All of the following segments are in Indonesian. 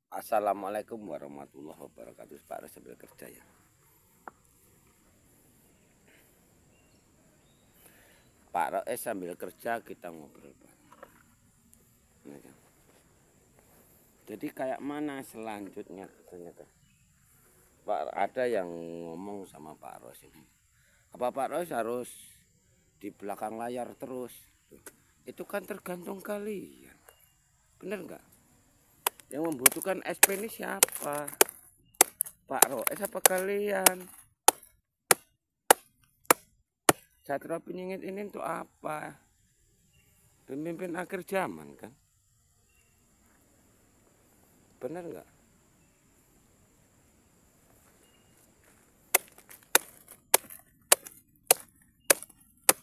Assalamualaikum warahmatullahi wabarakatuh. Pak Ros sambil kerja ya. Pak Ros sambil kerja kita ngobrol Pak. Jadi kayak mana selanjutnya ternyata Pak, ada yang ngomong sama Pak Ros ini. Apa Pak Ros harus di belakang layar terus? Itu kan tergantung kalian. Bener nggak? Yang membutuhkan SP ini siapa? Pak Ros apa kalian? Satria Penyingit ini untuk apa? Pemimpin akhir zaman kan? Bener nggak?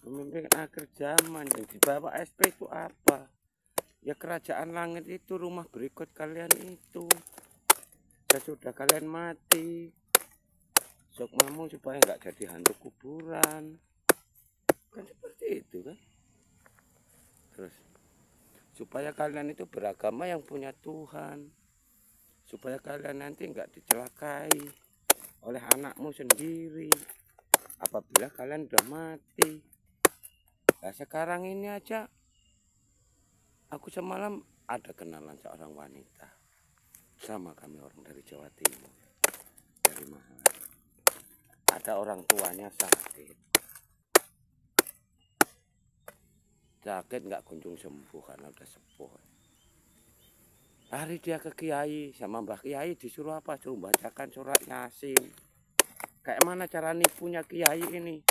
Pemimpin akhir zaman yang dibawa SP itu apa? Ya kerajaan langit itu, rumah berikut kalian itu. Sesudah kalian mati, sukmamu supaya nggak jadi hantu kuburan. Kan seperti itu kan. Terus supaya kalian itu beragama yang punya Tuhan. Supaya kalian nanti nggak dicelakai oleh anakmu sendiri apabila kalian udah mati. Nah sekarang ini aja aku semalam ada kenalan seorang wanita sama kami orang dari Jawa Timur, dari Malang. Ada orang tuanya sakit nggak kunjung sembuh karena udah sepuh. Hari dia ke Kiai sama Mbah Kiai disuruh apa? Suruh bacakan surat Yasin. Kayak mana cara nipunya Kiai ini?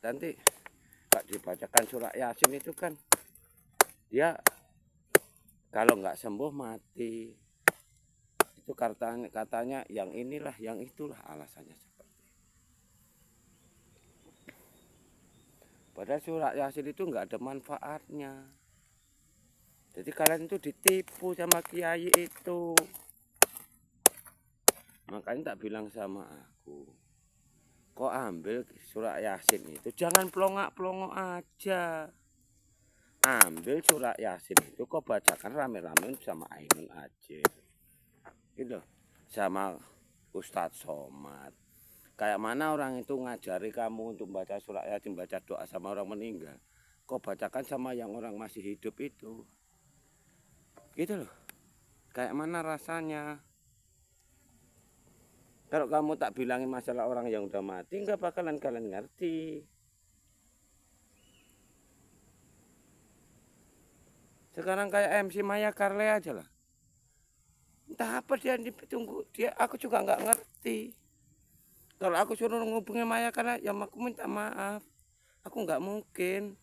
Nanti Kak dibacakan surat Yasin itu kan dia kalau nggak sembuh mati. Itu katanya yang inilah yang itulah alasannya seperti itu. Padahal surat Yasin itu nggak ada manfaatnya. Jadi kalian itu ditipu sama Kiai itu. Makanya tak bilang sama aku, kok ambil surat Yasin itu jangan pelongak-pelongok aja. Ambil surat Yasin itu kok bacakan rame-rame sama Ainun aja. Gitu. Sama Ustadz Somad. Kayak mana orang itu ngajari kamu untuk baca surat Yasin, baca doa sama orang meninggal. Kok bacakan sama yang orang masih hidup itu. Gitu loh. Kayak mana rasanya? Kalau kamu tak bilangin masalah orang yang udah mati, nggak bakalan kalian ngerti. Sekarang kayak MC Maya Carle aja lah. Entah apa dia ditunggu dia, aku juga nggak ngerti. Kalau aku suruh ngubungin Maya Carle, ya aku minta maaf. Aku nggak mungkin.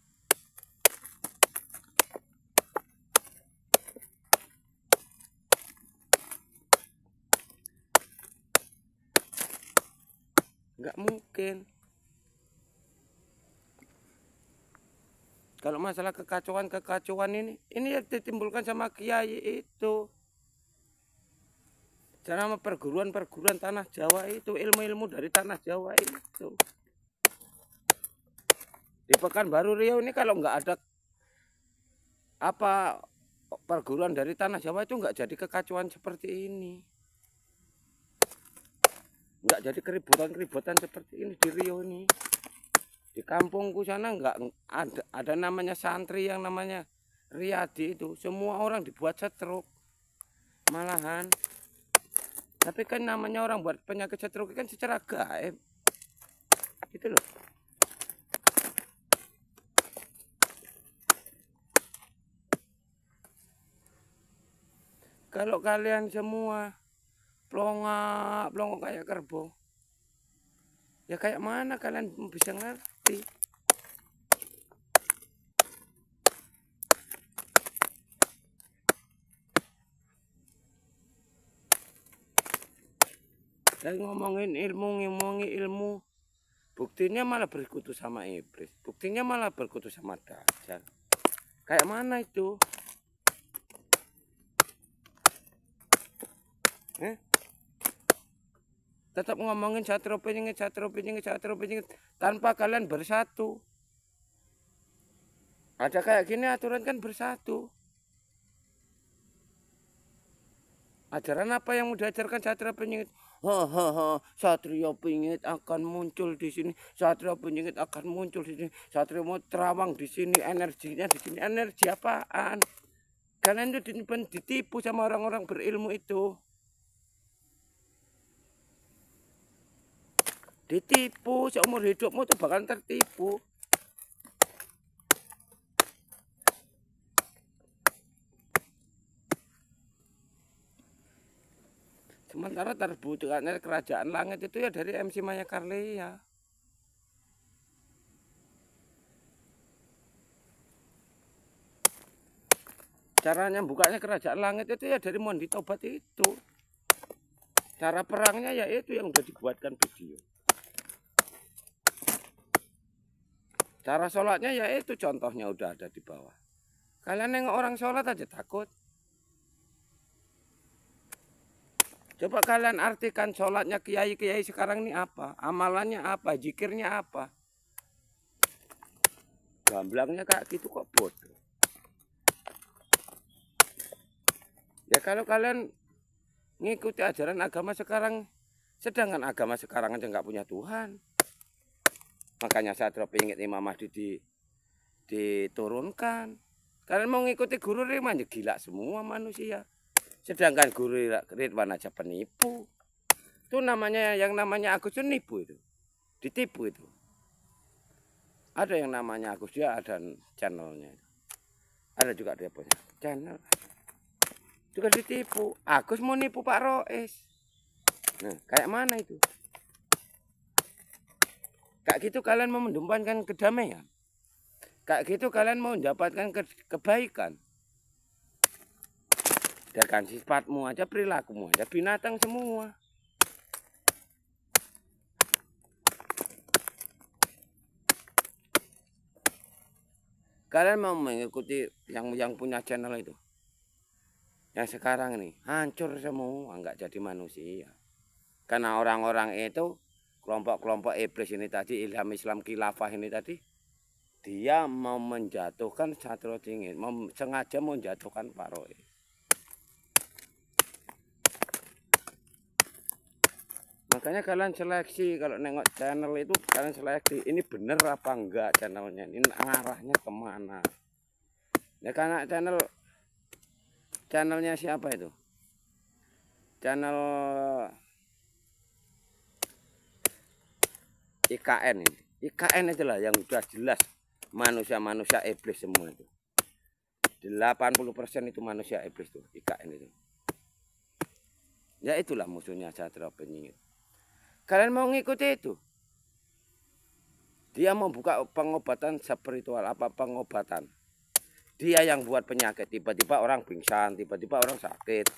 Nggak mungkin. Kalau masalah kekacauan ini yang ditimbulkan sama Kiai itu. Sama perguruan tanah Jawa itu, ilmu-ilmu dari tanah Jawa itu. Di Pekanbaru Riau ini kalau nggak ada apa perguruan dari tanah Jawa itu nggak jadi kekacauan seperti ini. Nggak jadi keributan seperti ini di Riau ini. Di kampungku sana nggak ada namanya santri yang namanya Riyadi itu. Semua orang dibuat stroke. Malahan. Tapi kan namanya orang buat penyakit stroke kan secara gaib. Gitu loh. Kalau kalian semua pelongok kayak kerbau, ya kayak mana kalian bisa ngerti? Dan ngomongin ilmu, buktinya malah berkutu sama iblis, buktinya malah berkutu sama Dajjal. Kayak mana itu? Tetap ngomongin Satria Penyingit tanpa kalian bersatu. Ada kayak gini aturan kan bersatu. Ajaran apa yang mau diajarkan Satria Penyingit? Satria Penyingit akan muncul di sini. Satria Penyingit akan muncul di sini. Satria mau terawang di sini, energinya di sini. Energi apaan? Kalian itu ditipu sama orang-orang berilmu itu. Ditipu, seumur hidupmu tuh bakal tertipu. Sementara terbutuhkannya kerajaan langit itu ya dari MC Maya Karlia. Caranya bukanya kerajaan langit itu ya dari Mondi Tobat itu. Cara perangnya ya itu yang udah dibuatkan video. Cara sholatnya ya itu contohnya udah ada di bawah. Kalian nengok orang sholat aja takut. Coba kalian artikan sholatnya kiai-kiai sekarang ini apa? Amalannya apa? Zikirnya apa? Gamblangnya kayak gitu kok bodoh. Ya kalau kalian ngikuti ajaran agama sekarang, sedangkan agama sekarang aja nggak punya Tuhan. Makanya Satria Penyingit Imam Mahdi diturunkan. Kalian mau ngikuti guru Ridwan ya gila semua manusia. Sedangkan guru Ridwan aja penipu. Itu namanya yang namanya Agus itu nipu itu. Ditipu itu. Ada yang namanya Agus, dia ada channelnya. Ada juga dia punya channel. Juga ditipu. Agus mau nipu Pak Rois. Nah, kayak mana itu? Kayak gitu kalian mau mendumpankan kedamaian. Kayak gitu kalian mau mendapatkan kebaikan. Dengan sifatmu aja, perilakumu aja binatang semua. Kalian mau mengikuti yang punya channel itu. Yang sekarang nih hancur semua, nggak jadi manusia. Karena orang-orang itu kelompok-kelompok iblis ini tadi, ilham Islam khilafah ini tadi, dia mau menjatuhkan Satria Penyingit, sengaja mau menjatuhkan Pak Rois. Makanya kalian seleksi, kalau nengok channel itu kalian seleksi, ini bener apa enggak channelnya, ini ngarahnya kemana. Ya karena channelnya siapa itu? Channel IKN ini. IKN itulah yang sudah jelas manusia-manusia iblis semua itu. 80% itu manusia iblis tuh, IKN itu. Ya itulah musuhnya Satria Penyingit. Kalian mau ngikuti itu? Dia mau buka pengobatan spiritual, apa pengobatan. Dia yang buat penyakit, tiba-tiba orang pingsan, tiba-tiba orang sakit.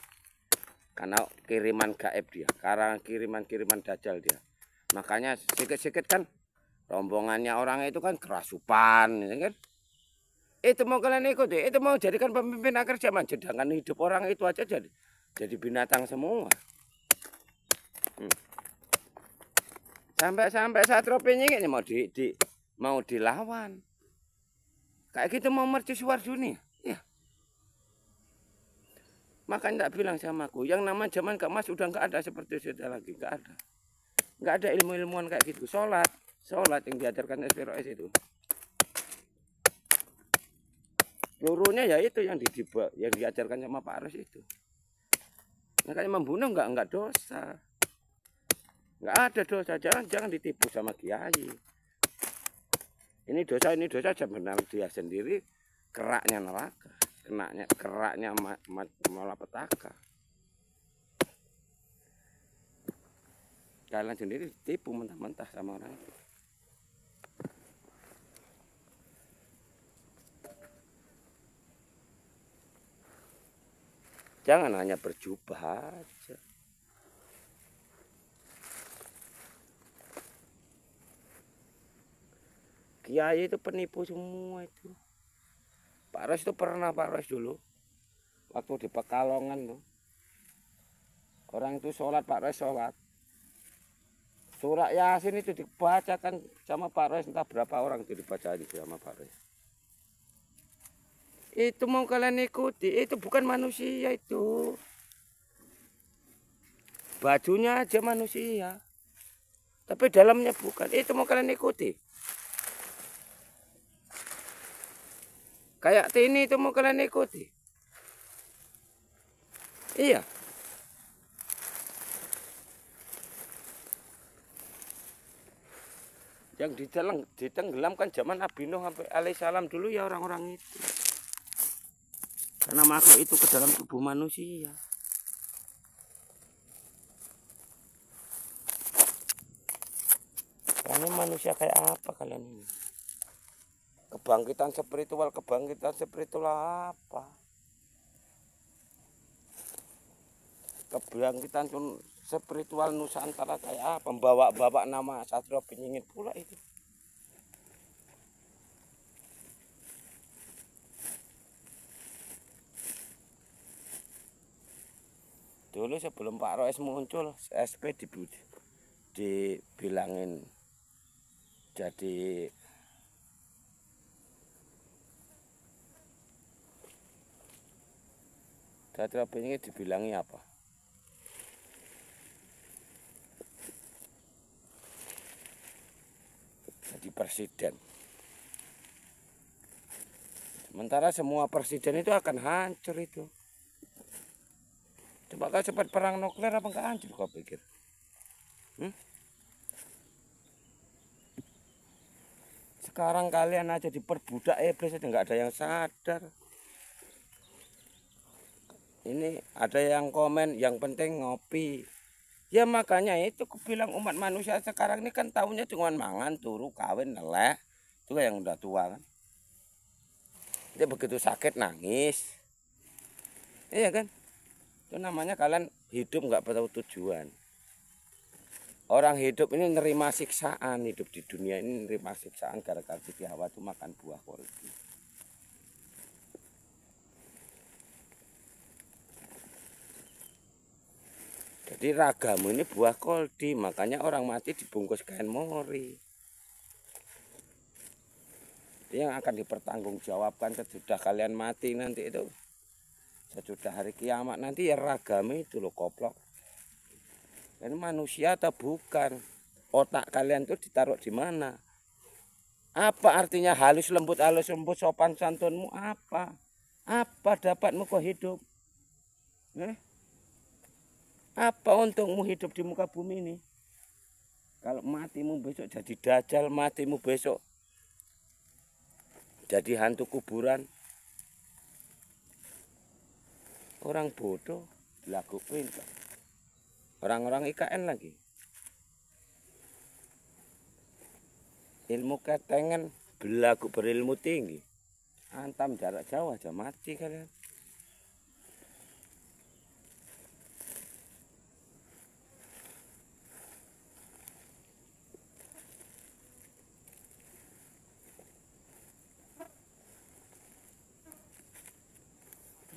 Karena kiriman gaib dia, karena kiriman dajjal dia. Makanya sedikit-sedikit kan rombongannya orang itu kan kerasupan, kan? Itu mau kalian ikuti, itu mau jadikan pemimpin akhir zaman. Sedangkan hidup orang itu aja jadi binatang semua. Sampai Satria Penyingit ini mau dilawan. Kayak gitu mau mercusuar dunia. Ya. Makanya tak bilang sama aku, yang nama zaman kemas udah nggak ada seperti itu lagi, nggak ada. Nggak ada ilmu-ilmuwan kayak gitu. Sholat yang diajarkan SPROS itu. Pelurunya ya itu yang diajarkan sama Pak Aris itu. Makanya membunuh nggak dosa. Nggak ada dosa, jangan ditipu sama kiai. Ini dosa sebenarnya dia sendiri keraknya neraka, keraknya malapetaka. Kalian sendiri ditipu mentah-mentah sama orang itu. Jangan hanya berjubah aja. Kiai itu penipu semua itu. Pak Rois itu pernah dulu. Waktu di Pekalongan tuh. Orang itu sholat, Pak Rois sholat. Surah Yasin itu dibacakan sama Pak Rois, entah berapa orang itu dibacakan sama Pak Rois. Itu mau kalian ikuti, itu bukan manusia itu. Bajunya aja manusia, tapi dalamnya bukan. Itu mau kalian ikuti. Kayak Tini itu mau kalian ikuti. Iya. Yang ditenggelamkan zaman Nabi Nuh sampai alaihissalam dulu ya orang-orang itu. Karena makhluk itu ke dalam tubuh manusia. Ini manusia kayak apa kalian ini? Kebangkitan spiritual apa? Kebangkitan spiritual Nusantara kayak apa? Bawa nama Satrio Benyingit pula itu. Dulu sebelum Pak Roes muncul, SP dibilangin jadi Satrio Benyingit dibilangi apa? Jadi presiden. Sementara semua presiden itu akan hancur itu. Coba kau cepat perang nuklir apa enggak hancur kau pikir? Sekarang kalian aja diperbudak iblis aja enggak ada yang sadar. Ini ada yang komen yang penting ngopi. Ya makanya itu aku bilang umat manusia sekarang ini kan tahunya cuma mangan, turu, kawin, neleh. Itu yang udah tua kan. Dia begitu sakit nangis. Iya kan? Itu namanya kalian hidup nggak tahu tujuan. Orang hidup ini nerima siksaan, hidup di dunia ini nerima siksaan gara-gara Siti Hawa itu makan buah korupsi. Jadi ragamu ini buah koldi, makanya orang mati dibungkus kain mori. Yang akan dipertanggungjawabkan sesudah kalian mati nanti itu. Sesudah hari kiamat nanti ya ragamu itu loh koplok. Ini manusia atau bukan? Otak kalian tuh ditaruh di mana? Apa artinya halus lembut sopan santunmu apa? Apa dapatmu kok hidup? Apa untungmu hidup di muka bumi ini? Kalau matimu besok jadi dajjal, matimu besok jadi hantu kuburan. Orang bodoh dilakuin. Orang-orang IKN lagi. Ilmu ketengan belagu berilmu tinggi. Antam jarak jauh aja mati kalian.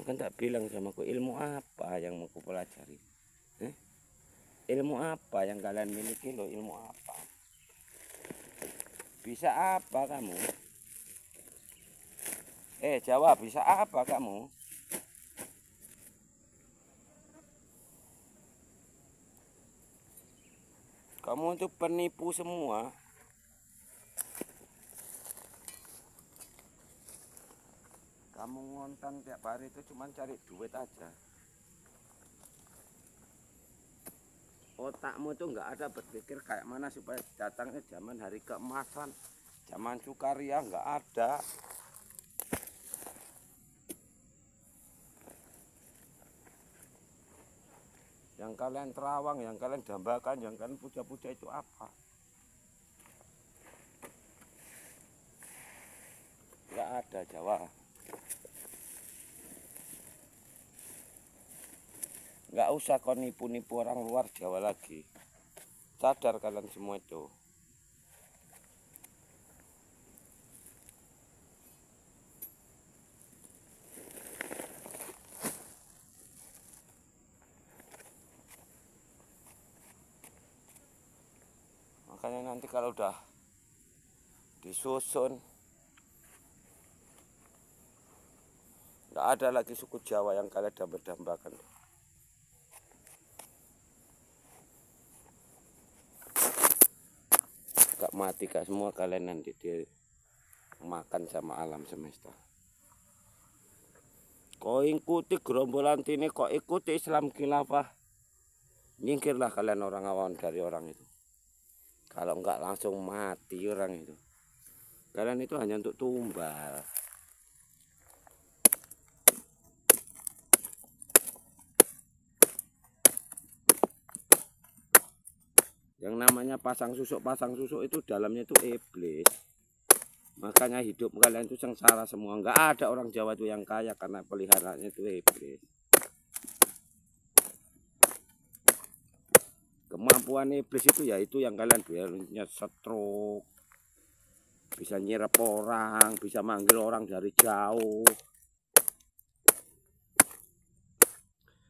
Kan tak bilang sama aku ilmu apa yang mau aku pelajari? Ilmu apa yang kalian miliki loh? Ilmu apa? Bisa apa kamu? Jawab, bisa apa kamu? Kamu itu penipu semua. Kamu ngontang tiap hari itu cuma cari duit aja. Otakmu itu nggak ada berpikir kayak mana supaya datangnya zaman hari keemasan, zaman sukaria nggak ada. Yang kalian terawang, yang kalian dambakan, yang kalian puja-puja itu apa? Nggak ada Jawa. Nggak usah kau nipu-nipu orang luar Jawa lagi. Sadar kalian semua itu. Makanya nanti kalau udah disusun, nggak ada lagi suku Jawa yang kalian dambakan. Gak mati gak semua, kalian nanti dia makan sama alam semesta. Kau ikuti gerombolan ini, kau ikuti Islam khilafah, nyingkirlah kalian orang awam dari orang itu. Kalau enggak langsung mati orang itu. Kalian itu hanya untuk tumbal. Yang namanya pasang susuk itu dalamnya itu iblis. Makanya hidup kalian itu sengsara semua. Enggak ada orang Jawa itu yang kaya karena peliharaannya itu iblis. Kemampuan iblis itu yaitu yang kalian biasanya stroke, bisa nyerap orang, bisa manggil orang dari jauh.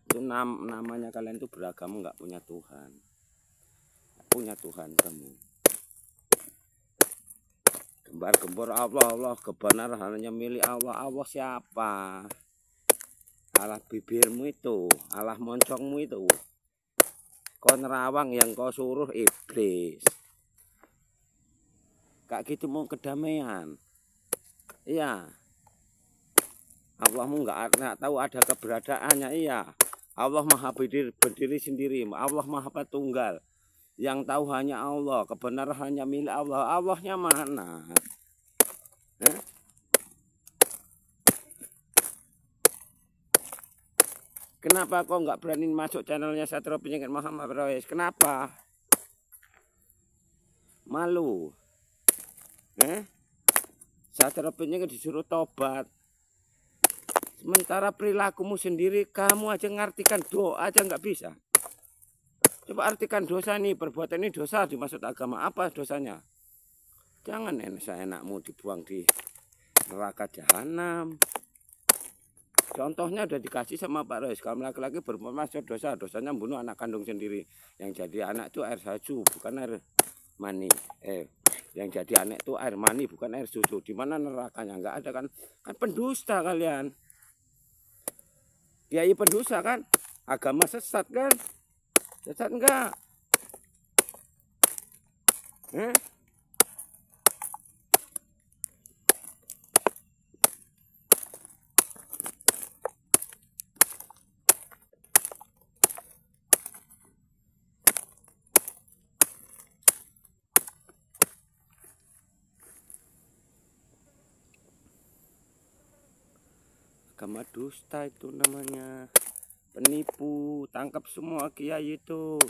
Itu namanya kalian itu beragama nggak punya Tuhan. Punya Tuhan kamu. Gembar-gembor Allah, kebenaran hanya milik Allah. Allah siapa? Allah bibirmu itu, Allah moncongmu itu. Kau nerawang yang kau suruh iblis. Kak gitu mau kedamaian. Iya. Allahmu nggak tahu ada keberadaannya. Iya. Allah maha berdiri sendiri. Allah maha tunggal. Yang tahu hanya Allah, kebenaran hanya milik Allah. Allahnya mana? Kenapa kok nggak berani masuk channelnya Satrio Penyingkir Muhammad Rawis? Kenapa? Malu? Satrio Penyingkir disuruh tobat. Sementara perilakumu sendiri, kamu aja ngartikan doa aja nggak bisa. Coba artikan dosa nih, perbuatan ini dosa dimaksud agama. Apa dosanya? Jangan seenakmu dibuang di neraka jahanam. Contohnya udah dikasih sama Pak Rois. Kalau laki-laki berbuat masuk dosa, dosanya membunuh anak kandung sendiri. Yang jadi anak itu air susu, bukan air mani. Yang jadi anak itu air mani, bukan air susu. Di mana nerakanya? Nggak ada kan? Kan pendusta kalian. Kiai pendusta kan? Agama sesat kan? Sesat enggak? Agama dusta itu namanya. Penipu, tangkap semua kiai itu.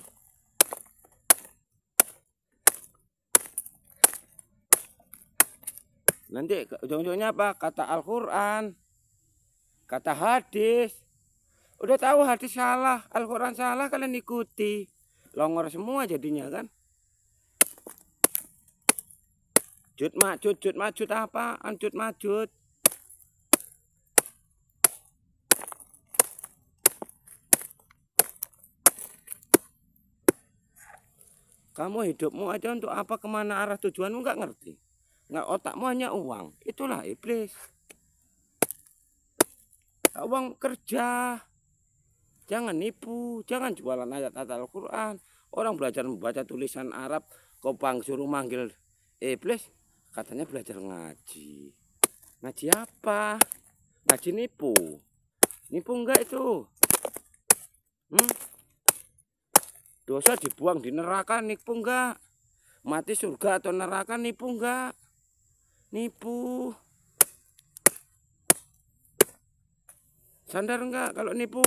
Nanti ujung-ujungnya apa? Kata Al-Quran, kata hadis. Udah tahu hadis salah, Al-Quran salah, kalian ikuti. Longor semua jadinya kan. Jud majud apaan? Jud majud. Kamu hidupmu aja untuk apa, kemana arah tujuanmu nggak ngerti. Nggak, otakmu hanya uang. Itulah iblis. Uang kerja. Jangan nipu. Jangan jualan ayat-ayat Al-Quran. Orang belajar membaca tulisan Arab. Kau suruh manggil iblis. Katanya belajar ngaji. Ngaji apa? Ngaji nipu. Nipu enggak itu? Dosa dibuang di neraka, nipu enggak? Mati surga atau neraka, nipu enggak? Nipu. Sadar enggak kalau nipu?